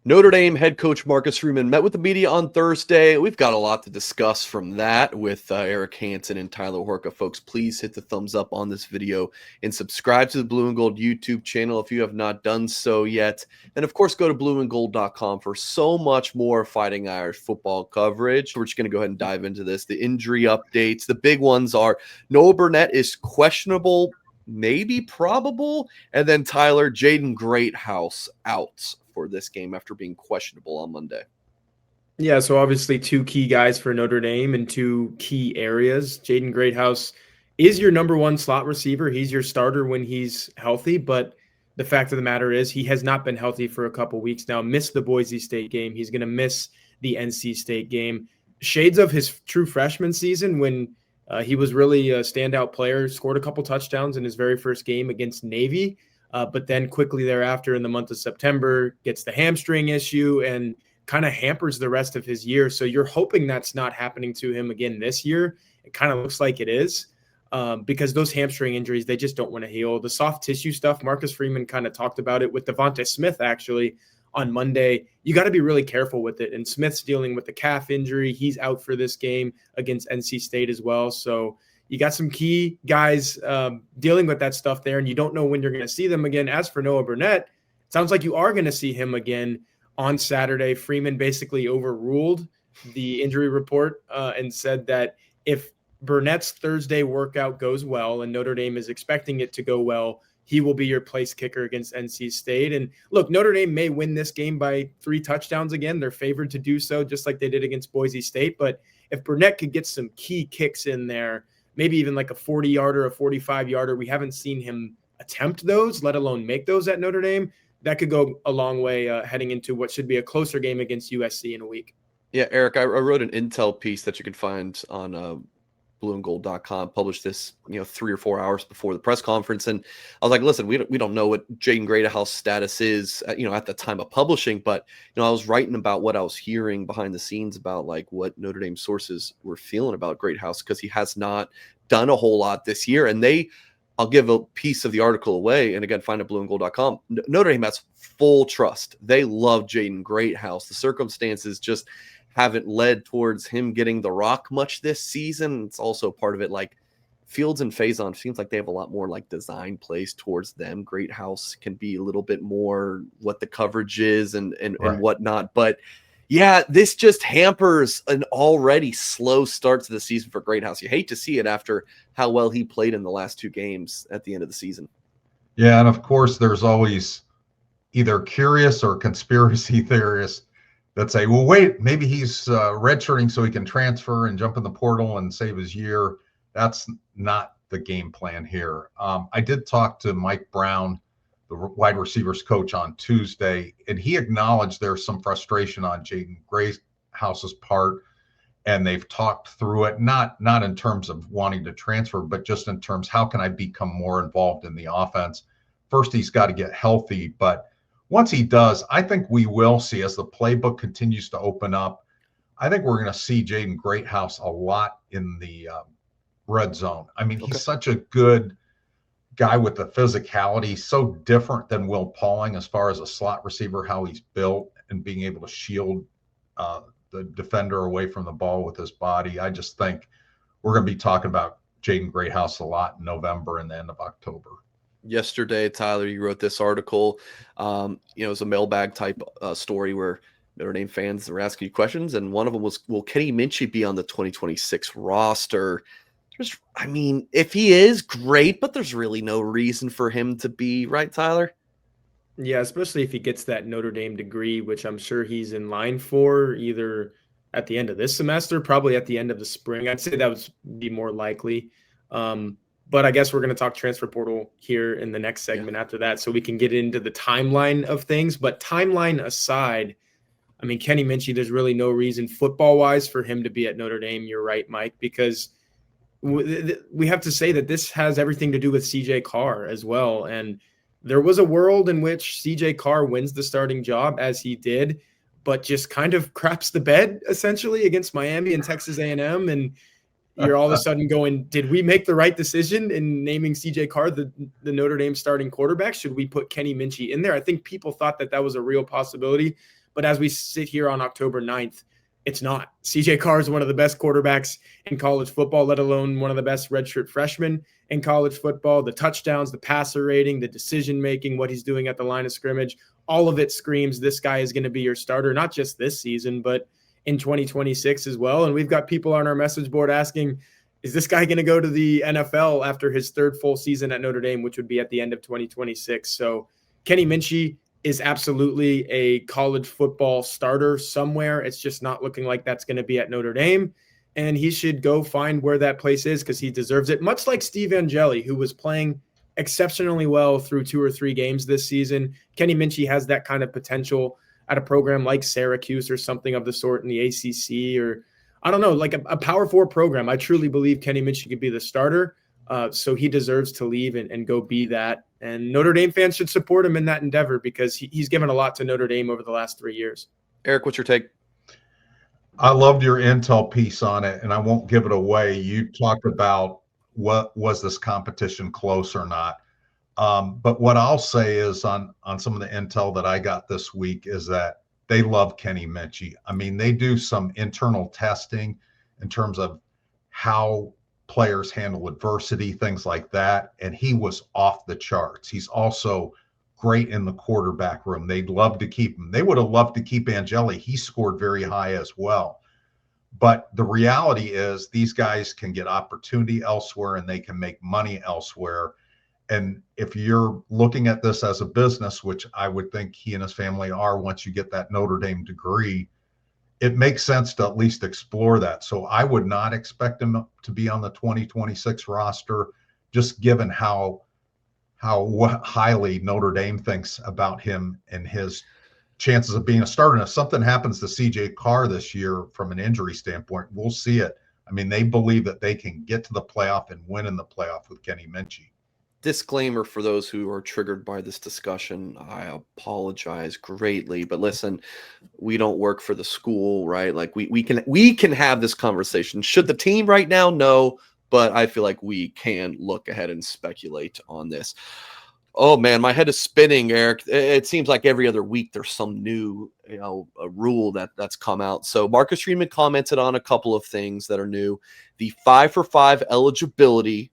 Notre Dame head coach Marcus Freeman met with the media on Thursday. We've got a lot to discuss from that with Eric Hansen and Tyler Horka. Folks, please hit the thumbs up on this video and subscribe to the Blue and Gold YouTube channel if you have not done so yet. And of course, go to blueandgold.com for so much more Fighting Irish football coverage. We're just going to go ahead and dive into this. The injury updates, the big ones are Noah Burnett is questionable, maybe probable, and then Tyler, Jaden Greathouse out for this game after being questionable on Monday. Yeah, so obviously two key guys for Notre Dame in two key areas. Jaden Greathouse is your number one slot receiver. He's your starter when he's healthy, but the fact of the matter is he has not been healthy for a couple weeks now. Missed the Boise State game. He's going to miss the NC State game. Shades of his true freshman season when he was really a standout player, scored a couple touchdowns in his very first game against Navy. But then quickly thereafter in the month of September gets the hamstring issue and kind of hampers the rest of his year. So you're hoping that's not happening to him again this year. It kind of looks like it is because those hamstring injuries, they just don't want to heal. The soft tissue stuff, Marcus Freeman kind of talked about it with Devontae Smith actually on Monday. You got to be really careful with it. And Smith's dealing with the calf injury. He's out for this game against NC State as well. So you got some key guys dealing with that stuff there, and you don't know when you're going to see them again. As for Noah Burnett, it sounds like you are going to see him again on Saturday. Freeman basically overruled the injury report and said that if Burnett's Thursday workout goes well, and Notre Dame is expecting it to go well, he will be your place kicker against NC State. And look, Notre Dame may win this game by 3 touchdowns again. They're favored to do so, just like they did against Boise State. But if Burnett could get some key kicks in there, maybe even like a 40-yarder, a 45-yarder. We haven't seen him attempt those, let alone make those at Notre Dame. That could go a long way heading into what should be a closer game against USC in a week. Yeah, Eric, I wrote an intel piece that you can find on blueandgold.com, published this 3 or 4 hours before the press conference, and I was like, listen, we don't know what Jaden Greathouse status is at the time of publishing, but I was writing about what I was hearing behind the scenes about like what Notre Dame sources were feeling about Greathouse, because he has not done a whole lot this year. And I'll give a piece of the article away, and again, find it at blueandgold.com. Notre Dame has full trust. They love Jaden Greathouse. The circumstances just haven't led towards him getting the rock much this season. It's also part of it, like Fields and Faison seems like they have a lot more like design plays towards them. Greathouse can be a little bit more what the coverage is and whatnot. But yeah, this just hampers an already slow start to the season for Greathouse. You hate to see it after how well he played in the last 2 games at the end of the season. Yeah, and of course there's always either curious or conspiracy theorists that say, well, wait, maybe he's redshirting so he can transfer and jump in the portal and save his year. That's not the game plan here. I did talk to Mike Brown, the wide receivers coach, on Tuesday, and he acknowledged there's some frustration on Jaden Greathouse's part, and they've talked through it, not in terms of wanting to transfer, but just in terms, how can I become more involved in the offense? First, he's got to get healthy, but once he does, I think we will see, as the playbook continues to open up, I think we're going to see Jaden Greathouse a lot in the red zone. I mean, he's such a good guy with the physicality, so different than Will Pauling as far as a slot receiver, how he's built and being able to shield the defender away from the ball with his body. I just think we're going to be talking about Jaden Greathouse a lot in November and the end of October. Yesterday, Tyler, you wrote this article. It was a mailbag type story where Notre Dame fans were asking you questions, and one of them was, will Kenny Minchey be on the 2026 roster? If he is, great, but there's really no reason for him to be, right, Tyler? Yeah, especially if he gets that Notre Dame degree, which I'm sure he's in line for either at the end of this semester, probably at the end of the spring. I'd say that would be more likely. But I guess we're going to talk transfer portal here in the next segment after that, so we can get into the timeline of things. But timeline aside, Kenny Minchey, there's really no reason football-wise for him to be at Notre Dame. You're right, Mike, because we have to say that this has everything to do with CJ Carr as well. And there was a world in which CJ Carr wins the starting job, as he did, but just kind of craps the bed essentially against Miami and Texas A&M. And you're all of a sudden going, did we make the right decision in naming CJ Carr the Notre Dame starting quarterback? Should we put Kenny Minchey in there? I think people thought that was a real possibility. But as we sit here on October 9th, it's not. CJ Carr is one of the best quarterbacks in college football, let alone one of the best redshirt freshmen in college football. The touchdowns, the passer rating, the decision-making, what he's doing at the line of scrimmage, all of it screams this guy is going to be your starter, not just this season, but in 2026 as well. And we've got people on our message board asking, is this guy going to go to the NFL after his third full season at Notre Dame, which would be at the end of 2026? So Kenny Minchey is absolutely a college football starter somewhere. It's just not looking like that's going to be at Notre Dame. And he should go find where that place is because he deserves it. Much like Steve Angeli, who was playing exceptionally well through 2 or 3 games this season. Kenny Minchey has that kind of potential at a program like Syracuse or something of the sort in the ACC, or I don't know, like a Power 4 program. I truly believe Kenny Minchey could be the starter. So he deserves to leave and go be that. And Notre Dame fans should support him in that endeavor because he's given a lot to Notre Dame over the last 3 years. Eric, what's your take? I loved your intel piece on it, and I won't give it away. You talked about what was this competition close or not. But what I'll say is on some of the intel that I got this week is that they love Kenny Minchey. I mean, they do some internal testing in terms of how players handle adversity, things like that. And he was off the charts. He's also great in the quarterback room. They'd love to keep him. They would have loved to keep Angeli. He scored very high as well. But the reality is these guys can get opportunity elsewhere and they can make money elsewhere. And if you're looking at this as a business, which I would think he and his family are once you get that Notre Dame degree, it makes sense to at least explore that. So I would not expect him to be on the 2026 roster, just given how highly Notre Dame thinks about him and his chances of being a starter. And if something happens to CJ Carr this year from an injury standpoint, we'll see it. I mean, they believe that they can get to the playoff and win in the playoff with Kenny Minchey. Disclaimer for those who are triggered by this discussion, I apologize greatly, but listen, we don't work for the school, right? Like we can have this conversation. Should the team right now? No, but I feel like we can look ahead and speculate on this. Oh man, my head is spinning, Eric. It seems like every other week there's some new, a rule that's come out. So Marcus Freeman commented on a couple of things that are new. The 5-for-5 eligibility,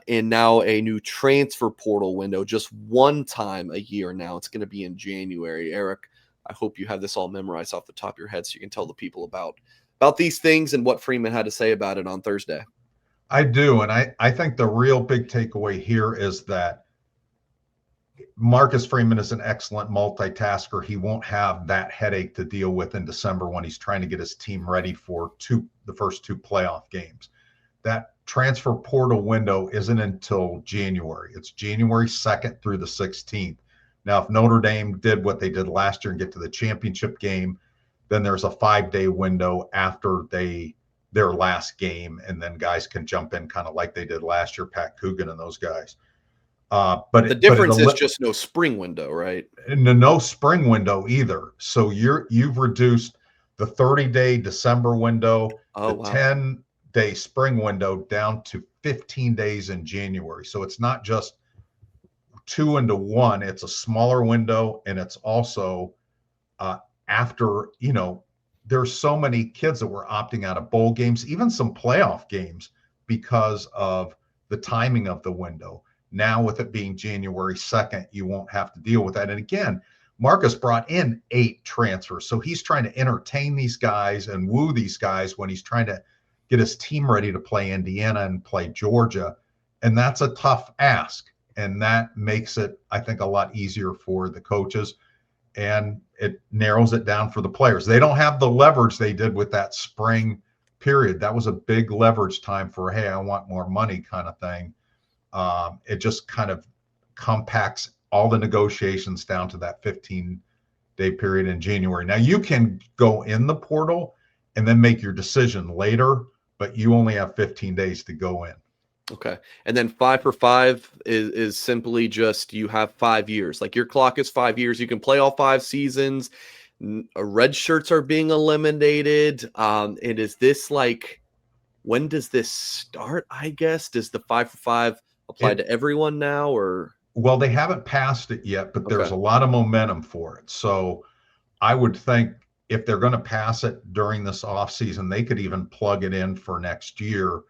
and now a new transfer portal window, just one time a year now. It's going to be in January. Eric, I hope you have this all memorized off the top of your head so you can tell the people about these things and what Freeman had to say about it on Thursday. I do, and I think the real big takeaway here is that Marcus Freeman is an excellent multitasker. He won't have that headache to deal with in December when he's trying to get his team ready for the first 2 playoff games. That transfer portal window isn't until January. It's January 2nd through the 16th. Now, if Notre Dame did what they did last year and get to the championship game, then there's a 5-day window after their last game, and then guys can jump in kind of like they did last year, Pat Coogan and those guys. But the difference is just no spring window, right? And no spring window either. So you've reduced the 30-day December window, the 10-day spring window down to 15 days in January. So it's not just 2 into 1. It's a smaller window, and it's also after, there's so many kids that were opting out of bowl games, even some playoff games, because of the timing of the window. Now, with it being January 2nd, you won't have to deal with that. And again, Marcus brought in 8 transfers. So he's trying to entertain these guys and woo these guys when he's trying to get his team ready to play Indiana and play Georgia. And that's a tough ask. And that makes it, I think, a lot easier for the coaches. And it narrows it down for the players. They don't have the leverage they did with that spring period. That was a big leverage time for, hey, I want more money kind of thing. It just kind of compacts all the negotiations down to that 15-day period in January. Now, you can go in the portal and then make your decision later, but you only have 15 days to go in. Okay. And then 5-for-5 is simply just you have 5 years. Like your clock is 5 years. You can play all 5 seasons. Red shirts are being eliminated. And is this like, when does this start, I guess? Does the 5-for-5 apply to everyone now, or? Well, they haven't passed it yet, but there's a lot of momentum for it. So I would think if they're going to pass it during this offseason, they could even plug it in for next year.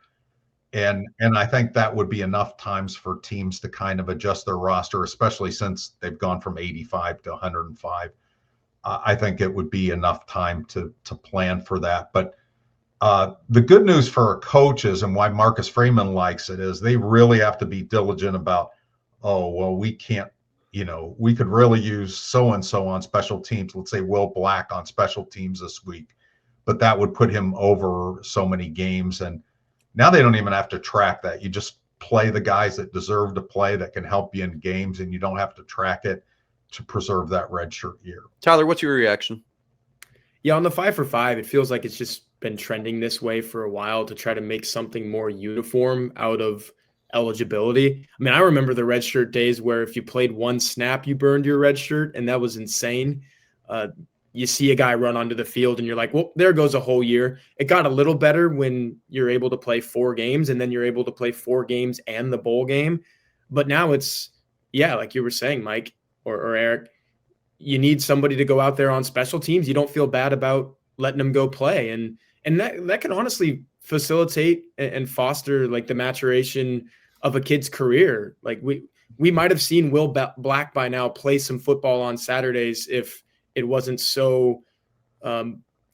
And I think that would be enough times for teams to kind of adjust their roster, especially since they've gone from 85 to 105. I think it would be enough time to plan for that. But the good news for our coaches and why Marcus Freeman likes it is they really have to be diligent about, oh, well, we can't, we could really use so-and-so on special teams. Let's say Will Black on special teams this week, but that would put him over so many games. And now they don't even have to track that. You just play the guys that deserve to play that can help you in games, and you don't have to track it to preserve that redshirt year. Tyler, what's your reaction? Yeah, on the 5 for 5, it feels like it's just been trending this way for a while to try to make something more uniform out of eligibility. I mean, I remember the redshirt days where if you played one snap, you burned your red shirt, and that was insane. You see a guy run onto the field and you're like, well, there goes a whole year. It got a little better when you're able to play 4 games, and then you're able to play 4 games and the bowl game. But now it's, yeah, like you were saying, Mike or Eric, you need somebody to go out there on special teams. You don't feel bad about letting them go play. And that can honestly facilitate and foster like the maturation of a kid's career. Like we might have seen Will Black by now play some football on Saturdays if it wasn't so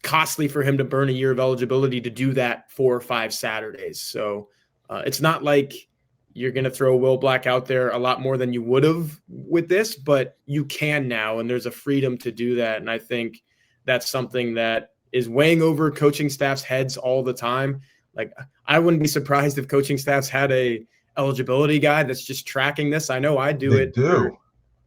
costly for him to burn a year of eligibility to do that 4 or 5 Saturdays. So it's not like you're going to throw Will Black out there a lot more than you would have with this, but you can now, and there's a freedom to do that. And I think that's something that is weighing over coaching staffs' heads all the time. Like, I wouldn't be surprised if coaching staffs had a eligibility guy that's just tracking this. I know I do it.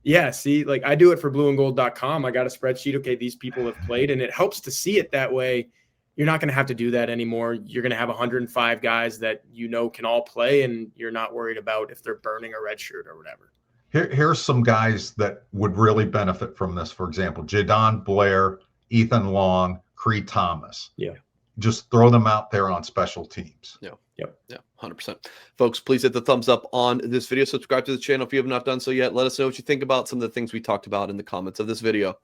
Yeah, see, like I do it for blueandgold.com. I got a spreadsheet. Okay, these people have played, and it helps to see it that way. You're not going to have to do that anymore. You're going to have 105 guys that can all play, and you're not worried about if they're burning a red shirt or whatever. Here's some guys that would really benefit from this. For example, Jadon Blair, Ethan Long, Cree Thomas. Yeah. Just throw them out there on special teams. Yeah. 100%. Folks, please hit the thumbs up on this video. Subscribe to the channel if you have not done so yet. Let us know what you think about some of the things we talked about in the comments of this video.